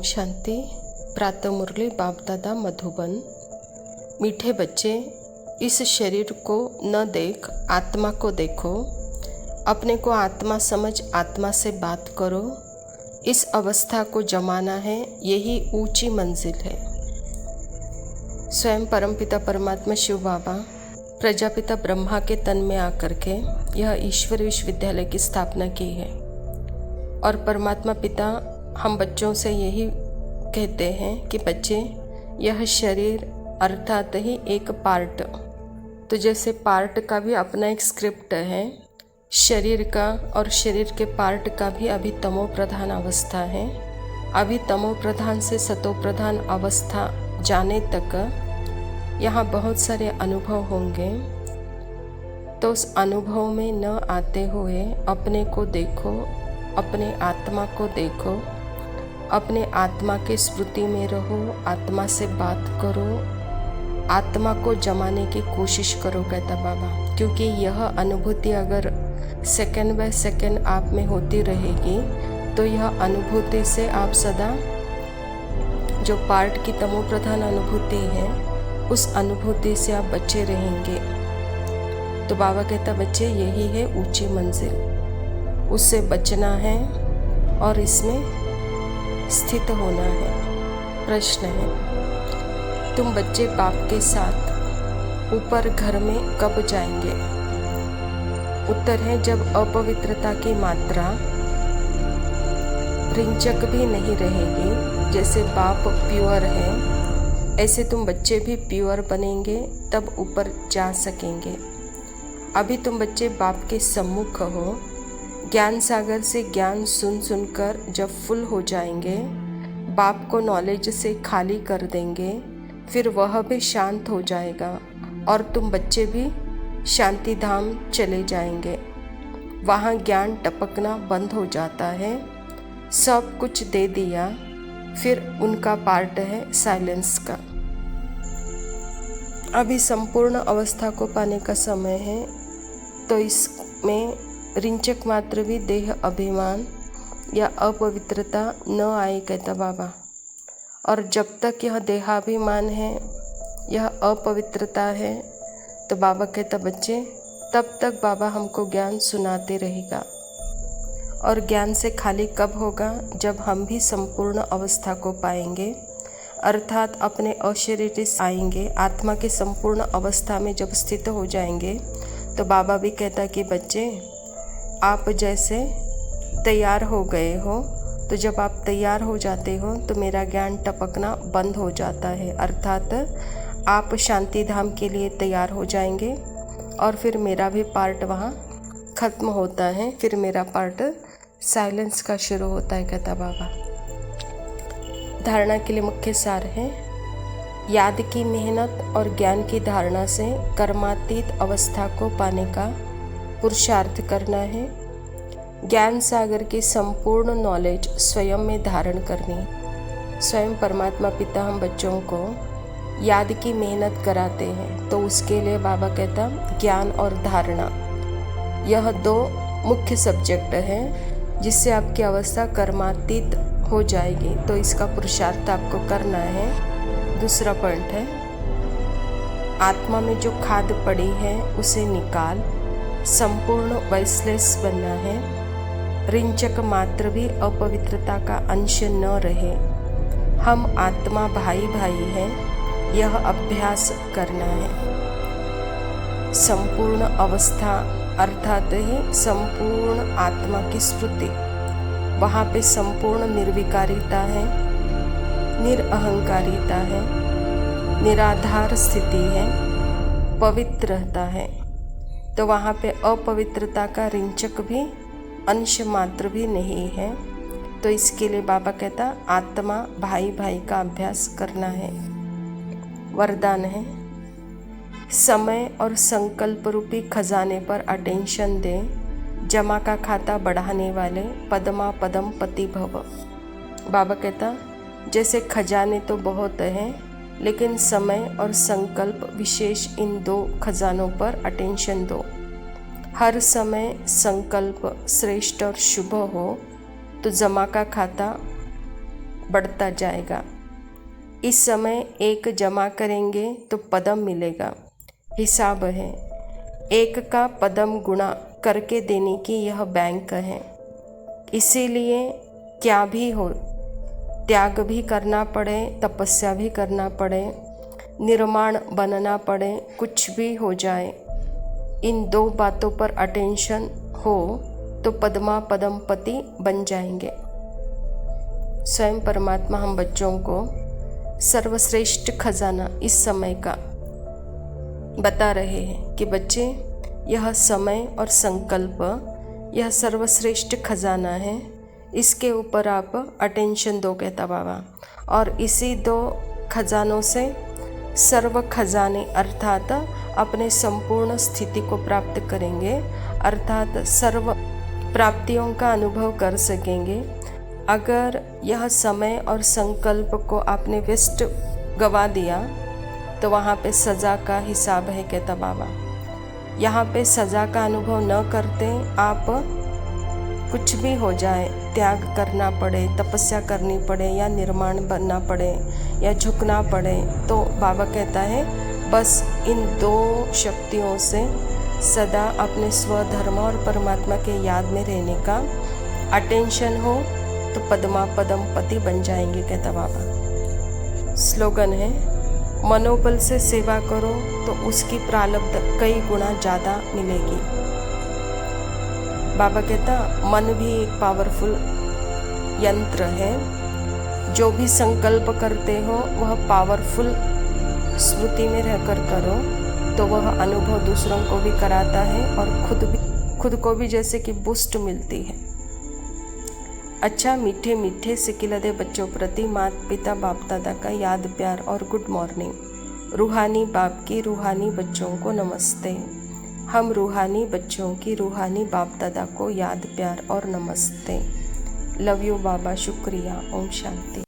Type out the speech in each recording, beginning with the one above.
ओम शांति। प्रातः मुरली बाप दादा मधुबन। मीठे बच्चे, इस शरीर को न देख आत्मा को देखो, अपने को आत्मा समझ आत्मा से बात करो। इस अवस्था को जमाना है, यही ऊंची मंजिल है। स्वयं परमपिता परमात्मा शिव बाबा प्रजापिता ब्रह्मा के तन में आकर के यह ईश्वर विश्वविद्यालय की स्थापना की है। और परमात्मा पिता हम बच्चों से यही कहते हैं कि बच्चे, यह शरीर अर्थात ही एक पार्ट, तो जैसे पार्ट का भी अपना एक स्क्रिप्ट है शरीर का, और शरीर के पार्ट का भी अभी तमो प्रधान अवस्था है। अभी तमो प्रधान से सतो प्रधान अवस्था जाने तक यहाँ बहुत सारे अनुभव होंगे। तो उस अनुभव में न आते हुए अपने को देखो, अपने आत्मा को देखो, अपने आत्मा के स्मृति में रहो, आत्मा से बात करो, आत्मा को जमाने की कोशिश करो, कहता बाबा। क्योंकि यह अनुभूति अगर सेकंड बाय सेकंड आप में होती रहेगी तो यह अनुभूति से आप सदा जो पार्ट की तमो प्रधान अनुभूति है उस अनुभूति से आप बचे रहेंगे। तो बाबा कहता बच्चे, यही है ऊंची मंजिल, उससे बचना है और इसमें स्थित होना है। प्रश्न है, तुम बच्चे बाप के साथ ऊपर घर में कब जाएंगे? उत्तर है, जब अपवित्रता की मात्रा रिंचक भी नहीं रहेगी। जैसे बाप प्योर है, ऐसे तुम बच्चे भी प्योर बनेंगे, तब ऊपर जा सकेंगे। अभी तुम बच्चे बाप के सम्मुख हो, ज्ञान सागर से ज्ञान सुन सुनकर जब फुल हो जाएंगे, बाप को नॉलेज से खाली कर देंगे, फिर वह भी शांत हो जाएगा और तुम बच्चे भी शांति धाम चले जाएंगे। वहाँ ज्ञान टपकना बंद हो जाता है, सब कुछ दे दिया, फिर उनका पार्ट है साइलेंस का। अभी संपूर्ण अवस्था को पाने का समय है, तो इसमें रिंचक मात्र भी देह अभिमान या अपवित्रता न आए, कहता बाबा। और जब तक यह देहाभिमान है, यह अपवित्रता है, तो बाबा कहता बच्चे, तब तक बाबा हमको ज्ञान सुनाते रहेगा। और ज्ञान से खाली कब होगा? जब हम भी संपूर्ण अवस्था को पाएंगे, अर्थात अपने अशरीरी आएंगे, आत्मा के संपूर्ण अवस्था में जब स्थित हो जाएंगे, तो बाबा भी कहता कि बच्चे, आप जैसे तैयार हो गए हो, तो जब आप तैयार हो जाते हो तो मेरा ज्ञान टपकना बंद हो जाता है, अर्थात आप शांति धाम के लिए तैयार हो जाएंगे और फिर मेरा भी पार्ट वहाँ ख़त्म होता है, फिर मेरा पार्ट साइलेंस का शुरू होता है, कहता बाबा। धारणा के लिए मुख्य सार है, याद की मेहनत और ज्ञान की धारणा से कर्मातीत अवस्था को पाने का पुरुषार्थ करना है। ज्ञान सागर की संपूर्ण नॉलेज स्वयं में धारण करनी। स्वयं परमात्मा पिता हम बच्चों को याद की मेहनत कराते हैं, तो उसके लिए बाबा कहता ज्ञान और धारणा, यह दो मुख्य सब्जेक्ट है जिससे आपकी अवस्था कर्मातीत हो जाएगी। तो इसका पुरुषार्थ आपको करना है। दूसरा पॉइंट है, आत्मा में जो खाद पड़ी है उसे निकाल, संपूर्ण वैसलेस बनना है। रिंचक मात्र भी अपवित्रता का अंश न रहे। हम आत्मा भाई भाई हैं, यह अभ्यास करना है। संपूर्ण अवस्था अर्थात ही संपूर्ण आत्मा की स्मृति, वहाँ पे संपूर्ण निर्विकारिता है, निरअहंकारिता है, निराधार स्थिति है, पवित्रता है। तो वहाँ पे अपवित्रता का रिंचक भी अंश मात्र भी नहीं है। तो इसके लिए बाबा कहता आत्मा भाई भाई का अभ्यास करना है। वरदान है, समय और संकल्प रूपी खजाने पर अटेंशन दे, जमा का खाता बढ़ाने वाले पदमा पदम पति भव। बाबा कहता जैसे खजाने तो बहुत हैं, लेकिन समय और संकल्प विशेष इन दो खजानों पर अटेंशन दो। हर समय संकल्प श्रेष्ठ और शुभ हो तो जमा का खाता बढ़ता जाएगा। इस समय 1 जमा करेंगे तो पदम मिलेगा। हिसाब है, 1 का पदम गुणा करके देने की यह बैंक है। इसीलिए क्या भी हो, त्याग भी करना पड़े, तपस्या भी करना पड़े, निर्माण बनना पड़े, कुछ भी हो जाए, इन 2 बातों पर अटेंशन हो तो पद्मा पदमपति बन जाएंगे। स्वयं परमात्मा हम बच्चों को सर्वश्रेष्ठ खजाना इस समय का बता रहे हैं कि बच्चे, यह समय और संकल्प यह सर्वश्रेष्ठ खजाना है, इसके ऊपर आप अटेंशन दो, कहता बाबा। और इसी 2 खजानों से सर्व खजाने अर्थात अपने संपूर्ण स्थिति को प्राप्त करेंगे, अर्थात सर्व प्राप्तियों का अनुभव कर सकेंगे। अगर यह समय और संकल्प को आपने व्यस्त गवा दिया तो वहाँ पे सज़ा का हिसाब है, कहता बाबा। यहाँ पे सज़ा का अनुभव न करते आप, कुछ भी हो जाए, त्याग करना पड़े, तपस्या करनी पड़े या निर्माण बनना पड़े या झुकना पड़े, तो बाबा कहता है बस इन 2 शक्तियों से सदा अपने स्वधर्म और परमात्मा के याद में रहने का अटेंशन हो तो पद्मा पदमपति बन जाएंगे, कहता बाबा। स्लोगन है, मनोबल से सेवा करो तो उसकी प्रारब्ध कई गुना ज़्यादा मिलेगी। बाबा कहता मन भी एक पावरफुल यंत्र है, जो भी संकल्प करते हो वह पावरफुल स्मृति में रहकर करो तो वह अनुभव दूसरों को भी कराता है और खुद को भी जैसे कि बूस्ट मिलती है। अच्छा, मीठे मीठे सिकिलदे बच्चों प्रति माता पिता बाप दादा का याद प्यार और गुड मॉर्निंग। रूहानी बाप की रूहानी बच्चों को नमस्ते। हम रूहानी बच्चों की रूहानी बाप दादा को याद प्यार और नमस्ते। लव यू बाबा, शुक्रिया, ओम शांति।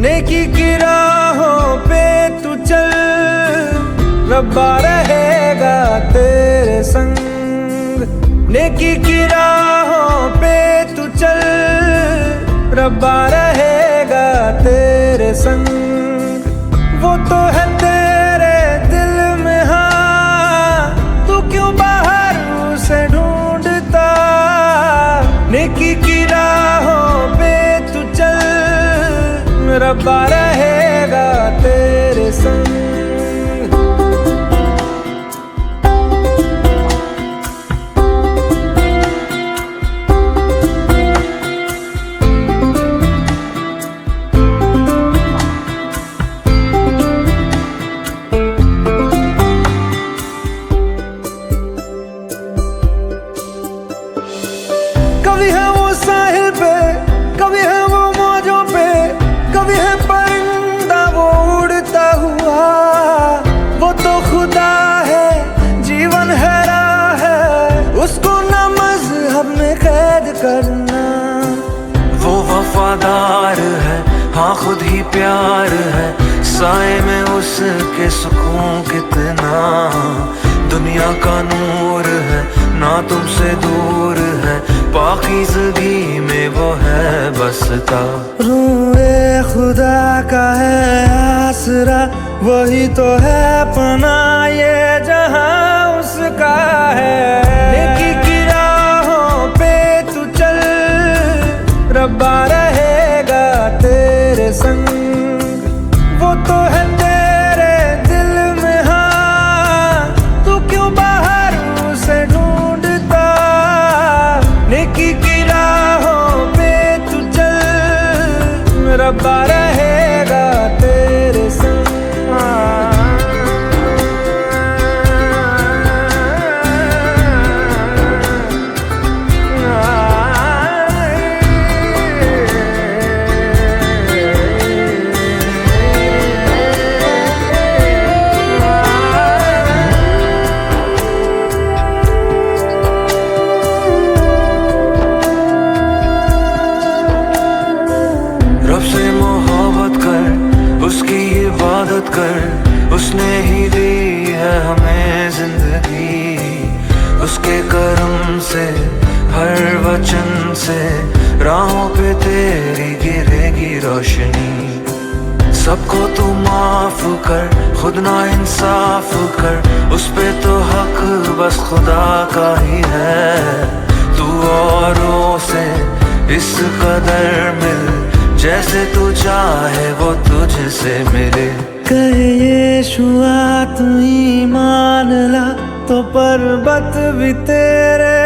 नेकी की राहों पे तू चल, रब्बा रहेगा तेरे संग। नेकी की राहों पे तू चल, रब्बा रहेगा तेरे संग। वो तो है तेरे दिल में, हाँ तू क्यों बाहर उसे ढूंढता। नेकी की राहों पे तू चल, रब्बा रहेगा तेरे संग। कभी है वो साहिल पे, कभी है वो मौजों पे, कभी है परिंदा वो उड़ता हुआ। वो तो खुदा है, जीवन है राह है, उसको न मज़हब में कैद करना। वो वफादार है, हाँ खुद ही प्यार है, साए में उसके सुकून कितना। दुनिया का नूर है, ना तुमसे दूर है, पाकीज़गी में वो है बसता। रूए खुदा का है आसरा, वही तो है पनाह ये जहां उसका है। नेकी की राहों पे तू चल, रब्बा रहेगा तेरे संग। वो तो है तेरे दिल में, हाँ तू क्यों बाहर उसे ढूंढता। नेकी की राहों पे तू चल, रब्बा रहेगा तेरे संग। उसके करम से, हर वचन से राहों पे तेरी गिरेगी रोशनी। सबको तू माफ कर, खुद ना इंसाफ कर, उस पे तो हक बस खुदा का ही है। तू औरों से इस कदर मिल, जैसे तू चाहे वो तुझसे मिले। कहे यीशु आ तू ईमान ला, तो पर्वत भी तेरे